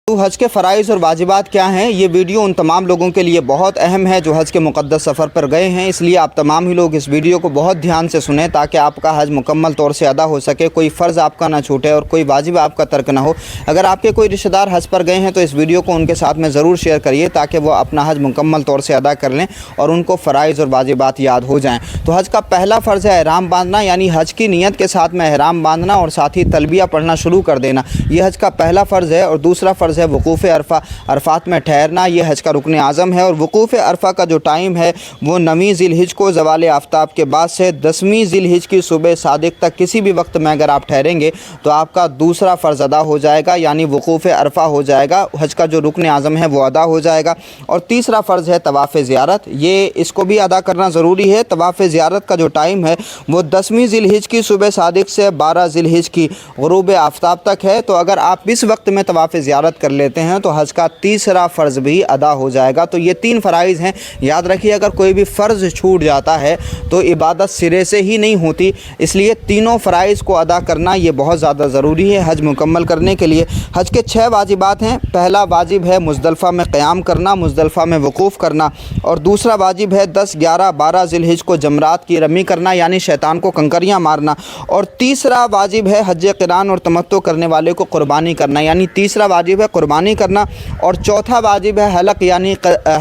تو حج کے فرائض اور واجبات کیا ہیں، یہ ویڈیو ان تمام لوگوں کے لیے بہت اہم ہے جو حج کے مقدس سفر پر گئے ہیں، اس لیے آپ تمام ہی لوگ اس ویڈیو کو بہت دھیان سے سنیں تاکہ آپ کا حج مکمل طور سے ادا ہو سکے، کوئی فرض آپ کا نہ چھوٹے اور کوئی واجب آپ کا ترک نہ ہو۔ اگر آپ کے کوئی رشتہ دار حج پر گئے ہیں تو اس ویڈیو کو ان کے ساتھ میں ضرور شیئر کریے تاکہ وہ اپنا حج مکمل طور سے ادا کر لیں اور ان کو فرائض اور واجبات یاد ہو جائیں۔ تو حج کا پہلا فرض ہے احرام باندھنا، یعنی حج کی نیت کے ساتھ میں احرام باندھنا اور ساتھ ہی تلبیہ پڑھنا شروع کر دینا، یہ حج کا پہلا فرض ہے۔ اور دوسرا فرض ہے وقوف عرفہ، عرفات میں ٹھہرنا، یہ حج کا رکن اعظم ہے۔ اور وقوف عرفہ کا جو ٹائم ہے وہ 9 ذی الحجہ کو زوال آفتاب کے بعد سے 10 ذی الحجہ کی صبح صادق تک کسی بھی وقت میں اگر آپ ٹھہریں گے تو آپ کا دوسرا فرض ادا ہو جائے گا، یعنی وقوف عرفہ ہو جائے گا، حج کا جو رکن اعظم ہے وہ ادا ہو جائے گا۔ اور تیسرا فرض ہے طواف زیارت، یہ اس کو بھی ادا کرنا ضروری ہے۔ طواف زیارت کا جو ٹائم ہے وہ 10 ذی الحجہ کی صبح صادق سے 12 ذی الحجہ کی غروب آفتاب تک ہے۔ تو اگر آپ اس وقت میں طواف زیارت کر لیتے ہیں تو حج کا تیسرا فرض بھی ادا ہو جائے گا۔ تو یہ 3 فرائض ہیں، یاد رکھیے اگر کوئی بھی فرض چھوٹ جاتا ہے تو عبادت سرے سے ہی نہیں ہوتی، اس لیے تینوں فرائض کو ادا کرنا یہ بہت زیادہ ضروری ہے حج مکمل کرنے کے لیے۔ حج کے 6 واجبات ہیں۔ پہلا واجب ہے مزدلفہ میں قیام کرنا، مزدلفہ میں وقوف کرنا، اور دوسرا واجب ہے 10، 11، 12 ذی الحجہ کو جمرات کی رمی کرنا، یعنی شیطان کو کنکریاں مارنا، اور تیسرا واجب ہے حج قران اور تمتع کرنے والے کو قربانی کرنا، یعنی تیسرا واجب ہے قربانی کرنا، اور چوتھا واجب ہے حلق، یعنی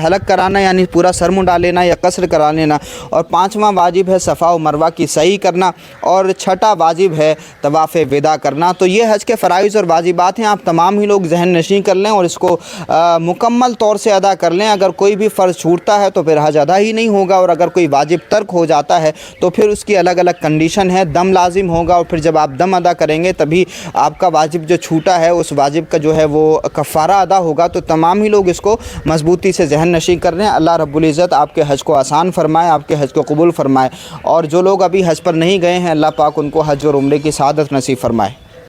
حلق کرانا، یعنی پورا سر منڈا لینا یا قصر کرا لینا، اور 5واں واجب ہے صفا و مروہ کی سعی کرنا، اور 6واں واجب ہے طواف وداع کرنا۔ تو یہ حج کے فرائض اور واجبات ہیں، آپ تمام ہی لوگ ذہن نشین کر لیں اور اس کو مکمل طور سے ادا کر لیں۔ اگر کوئی بھی فرض چھوٹتا ہے تو پھر حج ادا ہی نہیں ہوگا، اور اگر کوئی واجب ترک ہو جاتا ہے تو پھر اس کی الگ الگ کنڈیشن ہے، دم لازم ہوگا، اور پھر جب آپ دم ادا کریں گے تبھی آپ کا واجب جو چھوٹا ہے اس واجب کا جو ہے وہ کفارہ ادا ہوگا۔ تو تمام ہی لوگ اس کو مضبوطی سے ذہن نشین کر رہے ہیں۔ اللہ رب العزت آپ کے حج کو آسان فرمائے، آپ کے حج کو قبول فرمائے، اور جو لوگ ابھی حج پر نہیں گئے ہیں اللہ پاک ان کو حج اور عمرے کی سعادت نصیب فرمائے۔